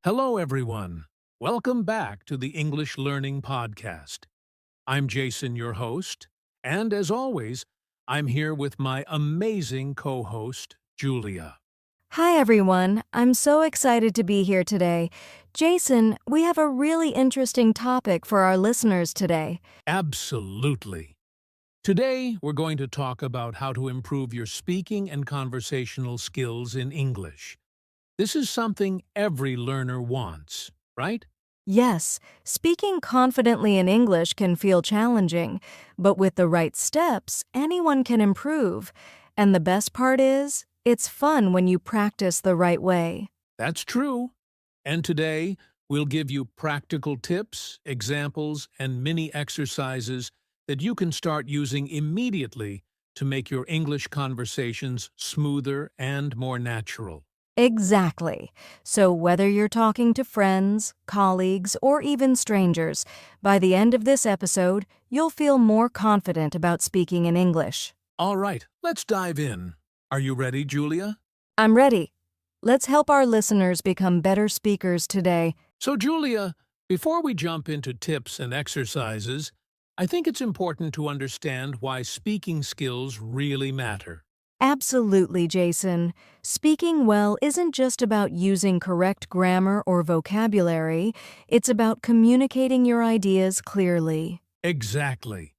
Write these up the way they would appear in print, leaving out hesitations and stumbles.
Hello, everyone. Welcome back to the English Learning Podcast. I'm Jason, your host, and as always, I'm here with my amazing co-host, Julia. Hi, everyone. I'm so excited to be here today. Jason, we have a really interesting topic for our listeners today. Absolutely. Today, we're going to talk about how to improve your speaking and conversational skills in English. This is something every learner wants, right? Yes, speaking confidently in English can feel challenging, but with the right steps, anyone can improve. And the best part is, it's fun when you practice the right way. That's true. And today, we'll give you practical tips, examples, and mini exercises that you can start using immediately to make your English conversations smoother and more natural. Exactly. So whether you're talking to friends, colleagues, or even strangers, by the end of this episode, you'll feel more confident about speaking in English. All right, let's dive in. Are you ready, Julia? I'm ready. Let's help our listeners become better speakers today. So, Julia, before we jump into tips and exercises, I think it's important to understand why speaking skills really matter. Absolutely, Jason. Speaking well isn't just about using correct grammar or vocabulary, it's about communicating your ideas clearly. Exactly.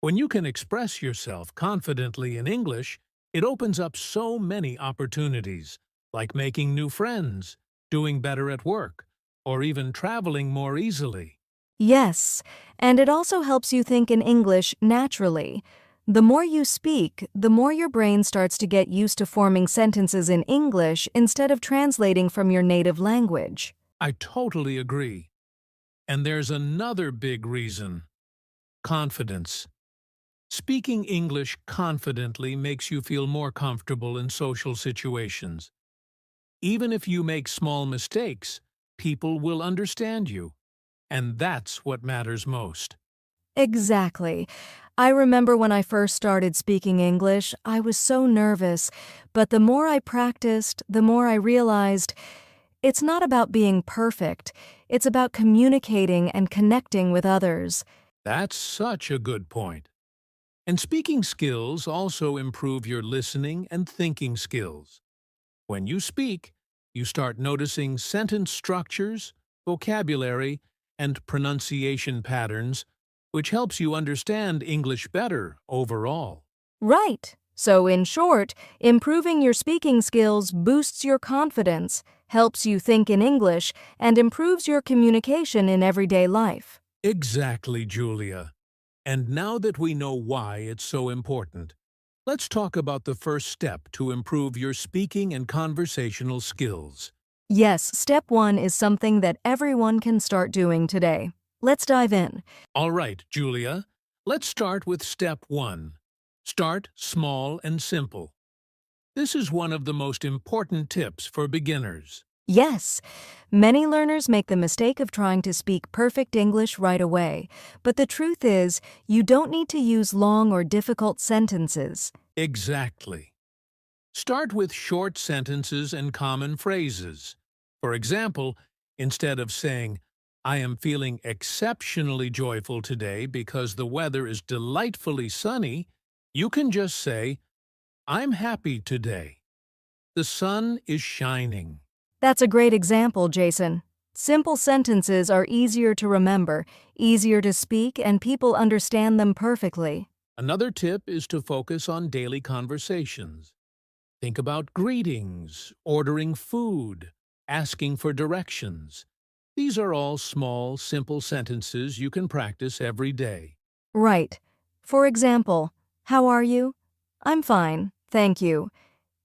When you can express yourself confidently in English, it opens up so many opportunities, like making new friends, doing better at work, or even traveling more easily. Yes, and it also helps you think in English naturally. The more you speak, the more your brain starts to get used to forming sentences in English instead of translating from your native language. I totally agree. And there's another big reason: confidence. Speaking English confidently makes you feel more comfortable in social situations. Even if you make small mistakes, people will understand you. And that's what matters most. Exactly. I remember when I first started speaking English, I was so nervous, but the more I practiced, the more I realized it's not about being perfect, it's about communicating and connecting with others. That's such a good point. And speaking skills also improve your listening and thinking skills. When you speak, you start noticing sentence structures, vocabulary, and pronunciation patterns, which helps you understand English better overall. Right. So, in short, improving your speaking skills boosts your confidence, helps you think in English, and improves your communication in everyday life. Exactly, Julia. And now that we know why it's so important, let's talk about the first step to improve your speaking and conversational skills. Yes, step one is something that everyone can start doing today. Let's dive in. All right, Julia, let's start with step one. Start small and simple. This is one of the most important tips for beginners. Yes, many learners make the mistake of trying to speak perfect English right away, but the truth is, you don't need to use long or difficult sentences. Exactly. Start with short sentences and common phrases. For example, instead of saying, "I am feeling exceptionally joyful today because the weather is delightfully sunny," you can just say, "I'm happy today. The sun is shining." That's a great example, Jason. Simple sentences are easier to remember, easier to speak, and people understand them perfectly. Another tip is to focus on daily conversations. Think about greetings, ordering food, asking for directions. These are all small, simple sentences you can practice every day. Right. For example, how are you? I'm fine, thank you.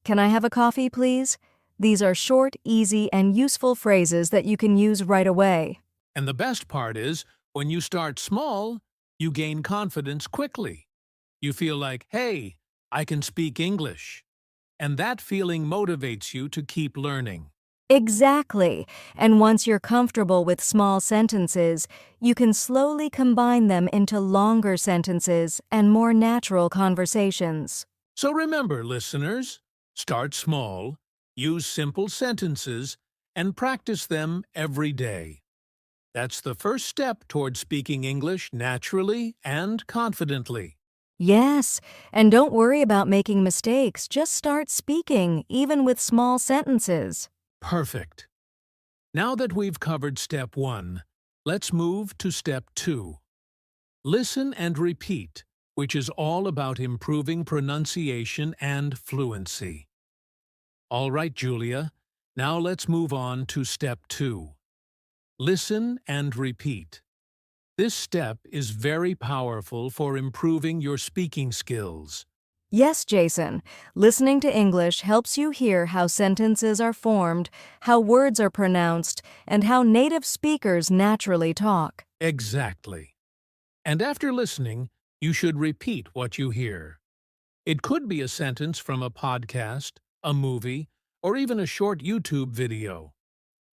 Can I have a coffee, please? These are short, easy, and useful phrases that you can use right away. And the best part is, when you start small, you gain confidence quickly. You feel like, hey, I can speak English. And that feeling motivates you to keep learning. Exactly. And once you're comfortable with small sentences, you can slowly combine them into longer sentences and more natural conversations. So remember, listeners, start small, use simple sentences, and practice them every day. That's the first step toward speaking English naturally and confidently. Yes, and don't worry about making mistakes. Just start speaking, even with small sentences. Perfect. Now that we've covered step 1, let's move to step 2. Listen and repeat, which is all about improving pronunciation and fluency. All right, Julia, now let's move on to step 2. Listen and repeat. This step is very powerful for improving your speaking skills. Yes, Jason. Listening to English helps you hear how sentences are formed, how words are pronounced, and how native speakers naturally talk. Exactly. And after listening, you should repeat what you hear. It could be a sentence from a podcast, a movie, or even a short YouTube video.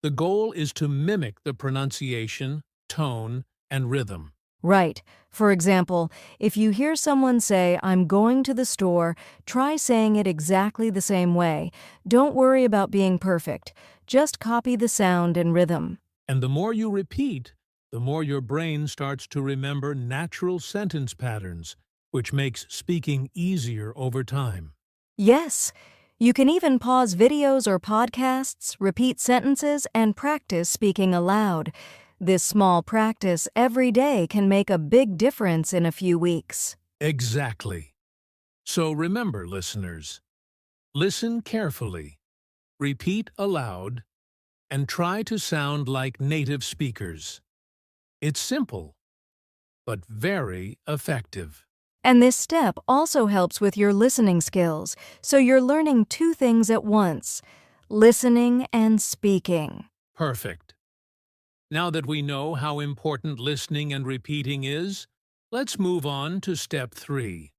The goal is to mimic the pronunciation, tone, and rhythm. Right. For example, if you hear someone say, "I'm going to the store," try saying it exactly the same way. Don't worry about being perfect. Just copy the sound and rhythm. And the more you repeat, the more your brain starts to remember natural sentence patterns, which makes speaking easier over time. Yes. You can even pause videos or podcasts, repeat sentences, and practice speaking aloud. This small practice every day can make a big difference in a few weeks. Exactly. So remember, listeners, listen carefully, repeat aloud, and try to sound like native speakers. It's simple, but very effective. And this step also helps with your listening skills, so you're learning two things at once: listening and speaking. Perfect. Now that we know how important listening and repeating is, let's move on to step 3.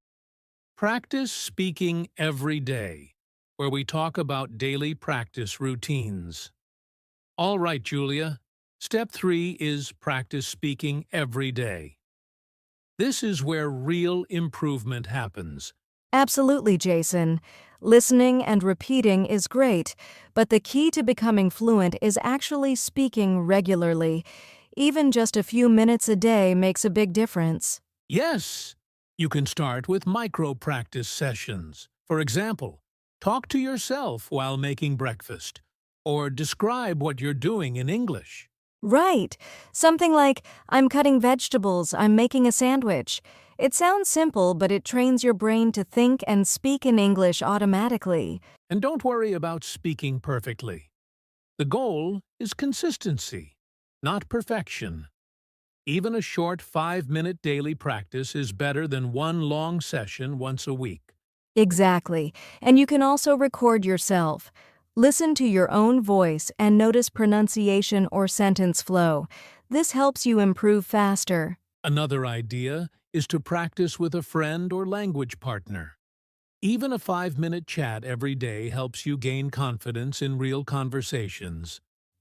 Practice speaking every day, where we talk about daily practice routines. All right, Julia. Step 3 is practice speaking every day. This is where real improvement happens. Absolutely, Jason. Listening and repeating is great, but the key to becoming fluent is actually speaking regularly. Even just a few minutes a day makes a big difference. Yes, you can start with micro-practice sessions. For example, talk to yourself while making breakfast, or describe what you're doing in English. Right. Something like, "I'm cutting vegetables, I'm making a sandwich." It sounds simple, but it trains your brain to think and speak in English automatically. And don't worry about speaking perfectly. The goal is consistency, not perfection. Even a short 5-minute daily practice is better than one long session once a week. Exactly. And you can also record yourself. Listen to your own voice and notice pronunciation or sentence flow. This helps you improve faster. Another idea is to practice with a friend or language partner. Even a 5-minute chat every day helps you gain confidence in real conversations.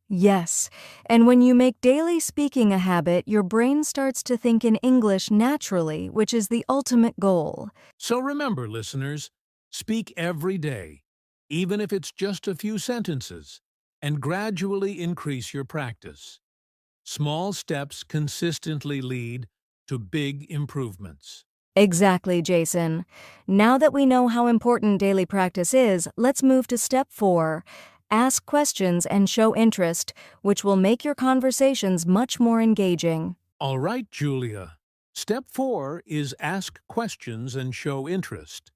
Yes, and when you make daily speaking a habit, your brain starts to think in English naturally, which is the ultimate goal. So remember, listeners, speak every day, even if it's just a few sentences, and gradually increase your practice. Small steps consistently lead to big improvements. Exactly, Jason. Now that we know how important daily practice is, let's move to step 4. Ask questions and show interest, which will make your conversations much more engaging. All right, Julia. Step 4 is ask questions and show interest.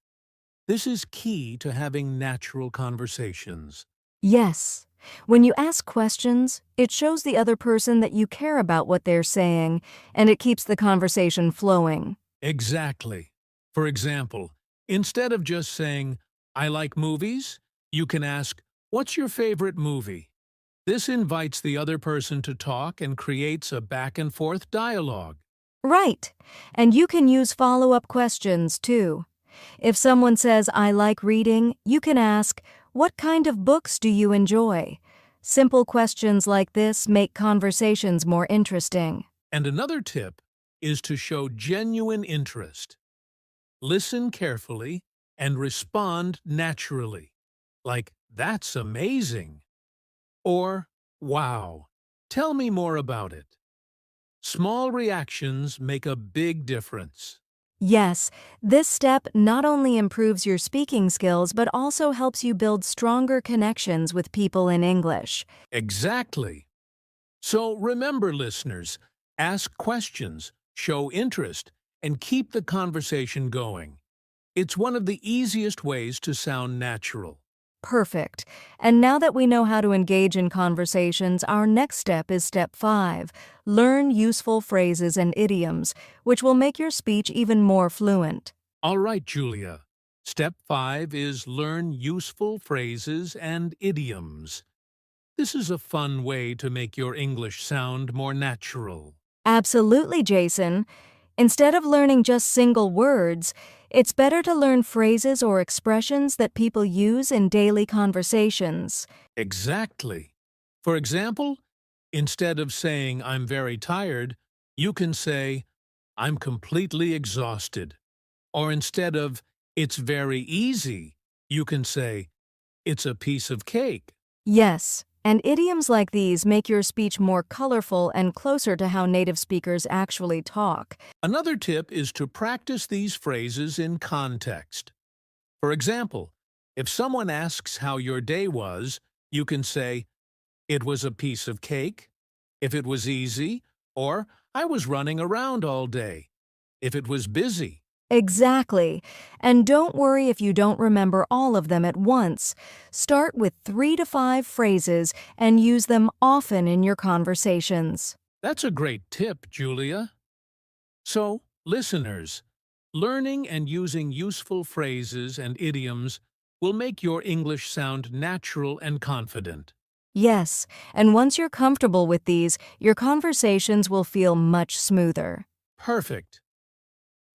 This is key to having natural conversations. Yes. When you ask questions, it shows the other person that you care about what they're saying, and it keeps the conversation flowing. Exactly. For example, instead of just saying, "I like movies," you can ask, "What's your favorite movie?" This invites the other person to talk and creates a back-and-forth dialogue. Right. And you can use follow-up questions, too. If someone says, "I like reading," you can ask, "What kind of books do you enjoy?" Simple questions like this make conversations more interesting. And another tip is to show genuine interest. Listen carefully and respond naturally, like, "That's amazing," or Wow. Tell me more about it. Small reactions make a big difference. Yes, this step not only improves your speaking skills but also helps you build stronger connections with people in English. Exactly. So remember, listeners, ask questions, show interest, and keep the conversation going. It's one of the easiest ways to sound natural. Perfect. And now that we know how to engage in conversations, our next step is step 5. Learn useful phrases and idioms, which will make your speech even more fluent. All right, Julia. Step 5 is learn useful phrases and idioms. This is a fun way to make your English sound more natural. Absolutely, Jason. Instead of learning just single words, it's better to learn phrases or expressions that people use in daily conversations. Exactly. For example, instead of saying I'm very tired, you can say I'm completely exhausted. Or instead of it's very easy, you can say it's a piece of cake. Yes, and idioms like these make your speech more colorful and closer to how native speakers actually talk. Another tip is to practice these phrases in context. For example, if someone asks how your day was, you can say, it was a piece of cake, if it was easy, or I was running around all day, if it was busy. Exactly. And don't worry if you don't remember all of them at once. Start with 3 to 5 phrases and use them often in your conversations. That's a great tip, Julia. So, listeners, learning and using useful phrases and idioms will make your English sound natural and confident. Yes, and once you're comfortable with these, your conversations will feel much smoother. Perfect.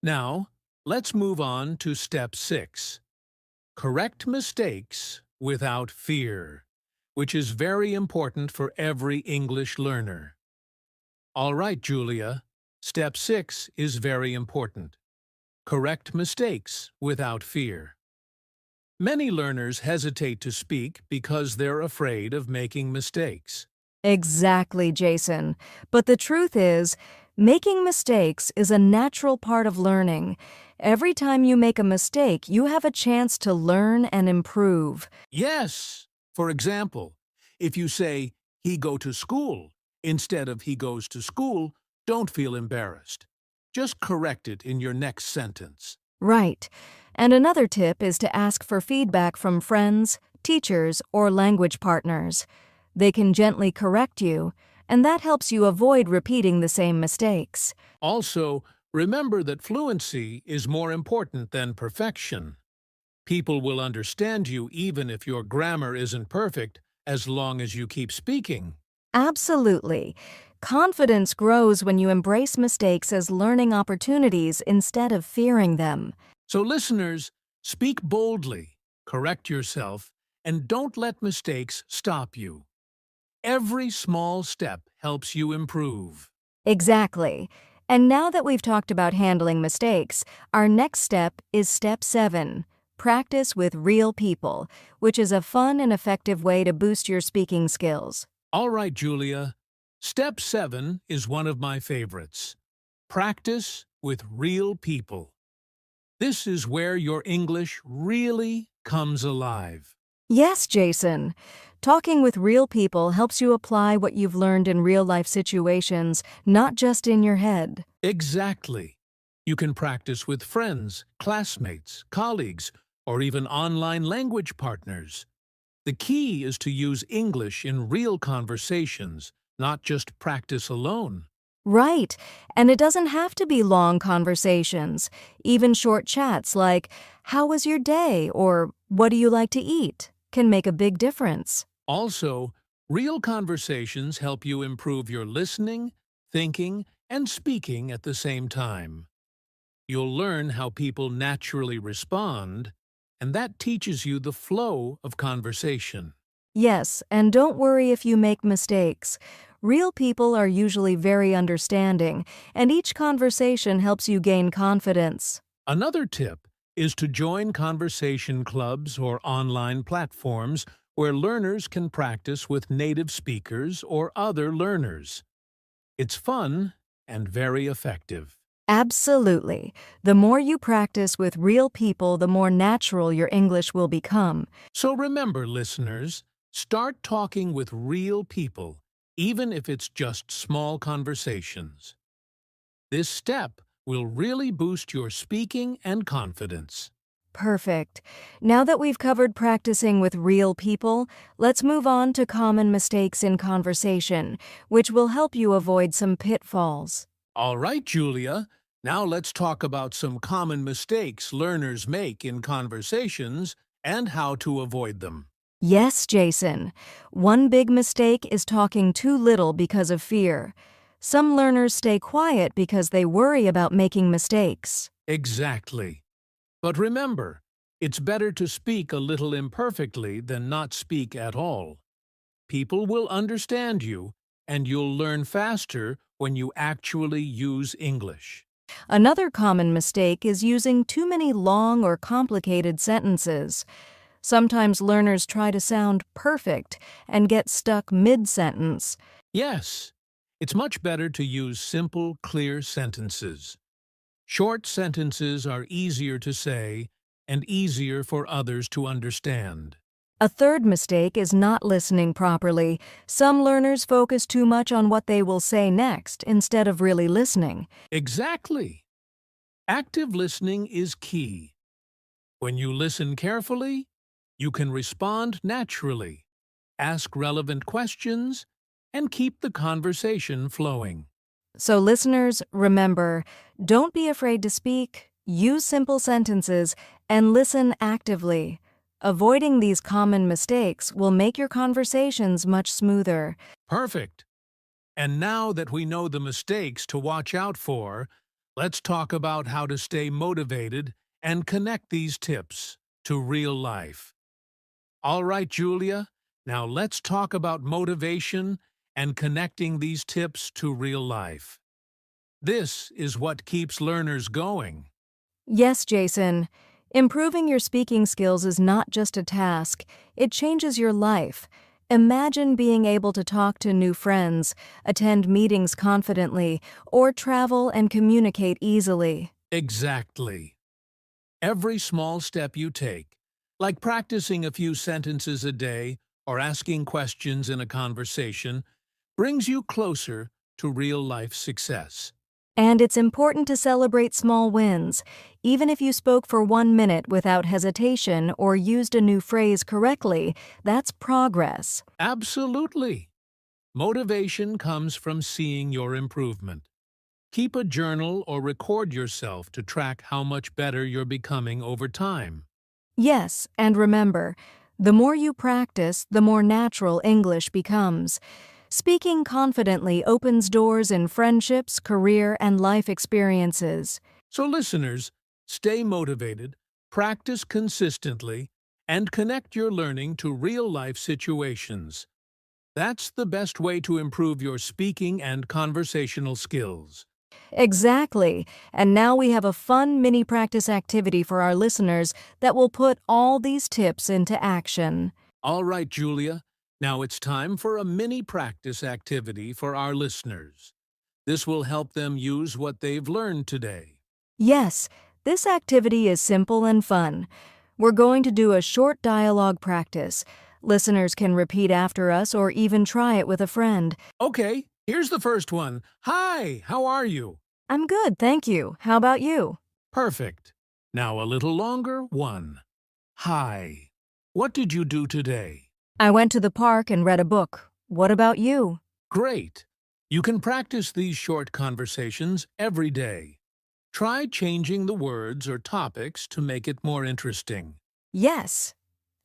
Now, let's move on to step 6. Correct mistakes without fear, which is very important for every English learner. All right, Julia, step 6 is very important. Correct mistakes without fear. Many learners hesitate to speak because they're afraid of making mistakes. Exactly, Jason. But the truth is, making mistakes is a natural part of learning. Every time you make a mistake, you have a chance to learn and improve. Yes! For example, if you say, he go to school, instead of he goes to school, don't feel embarrassed. Just correct it in your next sentence. Right. And another tip is to ask for feedback from friends, teachers, or language partners. They can gently correct you, and that helps you avoid repeating the same mistakes. Also, remember that fluency is more important than perfection. People will understand you even if your grammar isn't perfect, as long as you keep speaking. Absolutely. Confidence grows when you embrace mistakes as learning opportunities instead of fearing them. So listeners, speak boldly, correct yourself, and don't let mistakes stop you. Every small step helps you improve. Exactly. And now that we've talked about handling mistakes, our next step is step 7. Practice with real people, which is a fun and effective way to boost your speaking skills. All right, Julia. Step 7 is one of my favorites. Practice with real people. This is where your English really comes alive. Yes, Jason. Talking with real people helps you apply what you've learned in real-life situations, not just in your head. Exactly. You can practice with friends, classmates, colleagues, or even online language partners. The key is to use English in real conversations, not just practice alone. Right. And it doesn't have to be long conversations. Even short chats like, "How was your day?" or "What do you like to eat?" can make a big difference. Also, real conversations help you improve your listening, thinking, and speaking at the same time. You'll learn how people naturally respond, and that teaches you the flow of conversation. Yes, and don't worry if you make mistakes. Real people are usually very understanding, and each conversation helps you gain confidence. Another tip is to join conversation clubs or online platforms where learners can practice with native speakers or other learners. It's fun and very effective. Absolutely. The more you practice with real people, the more natural your English will become. So remember, listeners, start talking with real people, even if it's just small conversations. This step will really boost your speaking and confidence. Perfect. Now that we've covered practicing with real people, let's move on to common mistakes in conversation, which will help you avoid some pitfalls. All right, Julia, now let's talk about some common mistakes learners make in conversations and how to avoid them. Yes, Jason. One big mistake is talking too little because of fear. Some learners stay quiet because they worry about making mistakes. Exactly. But remember, it's better to speak a little imperfectly than not speak at all. People will understand you, and you'll learn faster when you actually use English. Another common mistake is using too many long or complicated sentences. Sometimes learners try to sound perfect and get stuck mid-sentence. Yes, it's much better to use simple, clear sentences. Short sentences are easier to say and easier for others to understand. A third mistake is not listening properly. Some learners focus too much on what they will say next instead of really listening. Exactly. Active listening is key. When you listen carefully, you can respond naturally, ask relevant questions, and keep the conversation flowing. So listeners, remember, don't be afraid to speak, use simple sentences, and listen actively. Avoiding these common mistakes will make your conversations much smoother. Perfect. And now that we know the mistakes to watch out for, let's talk about how to stay motivated and connect these tips to real life. All right, Julia, now let's talk about motivation and connecting these tips to real life. This is what keeps learners going. Yes, Jason. Improving your speaking skills is not just a task, it changes your life. Imagine being able to talk to new friends, attend meetings confidently, or travel and communicate easily. Exactly. Every small step you take, like practicing a few sentences a day or asking questions in a conversation, brings you closer to real-life success. And it's important to celebrate small wins. Even if you spoke for 1 minute without hesitation or used a new phrase correctly, that's progress. Absolutely. Motivation comes from seeing your improvement. Keep a journal or record yourself to track how much better you're becoming over time. Yes, and remember, the more you practice, the more natural English becomes. Speaking confidently opens doors in friendships, career, and life experiences. So listeners, stay motivated, practice consistently, and connect your learning to real-life situations. That's the best way to improve your speaking and conversational skills. Exactly. And now we have a fun mini practice activity for our listeners that will put all these tips into action. All right, Julia, now it's time for a mini practice activity for our listeners. This will help them use what they've learned today. Yes, this activity is simple and fun. We're going to do a short dialogue practice. Listeners can repeat after us or even try it with a friend. Okay, here's the first one. Hi, how are you? I'm good, thank you. How about you? Perfect. Now a little longer. One. Hi. What did you do today? I went to the park and read a book. What about you? Great. You can practice these short conversations every day. Try changing the words or topics to make it more interesting. Yes.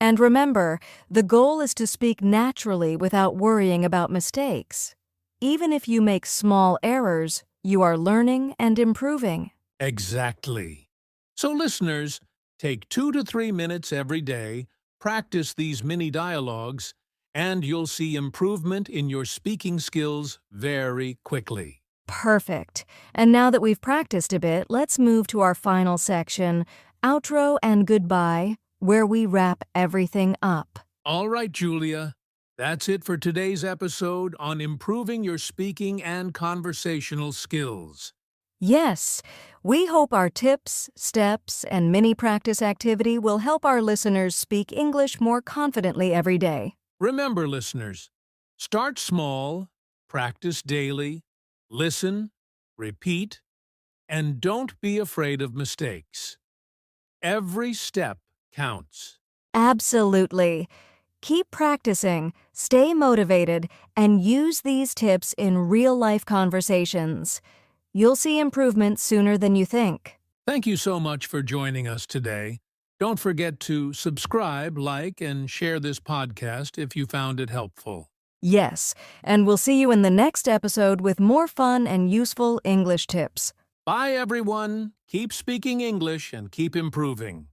And remember, the goal is to speak naturally without worrying about mistakes. Even if you make small errors, you are learning and improving. Exactly. So listeners, take 2 to 3 minutes every day, practice these mini dialogues, and you'll see improvement in your speaking skills very quickly. Perfect. And now that we've practiced a bit, let's move to our final section, outro and goodbye, where we wrap everything up. All right, Julia. That's it for today's episode on improving your speaking and conversational skills. Yes, we hope our tips, steps, and mini practice activity will help our listeners speak English more confidently every day. Remember, listeners, start small, practice daily, listen, repeat, and don't be afraid of mistakes. Every step counts. Absolutely. Keep practicing, stay motivated, and use these tips in real-life conversations. You'll see improvement sooner than you think. Thank you so much for joining us today. Don't forget to subscribe, like, and share this podcast if you found it helpful. Yes, and we'll see you in the next episode with more fun and useful English tips. Bye, everyone. Keep speaking English and keep improving.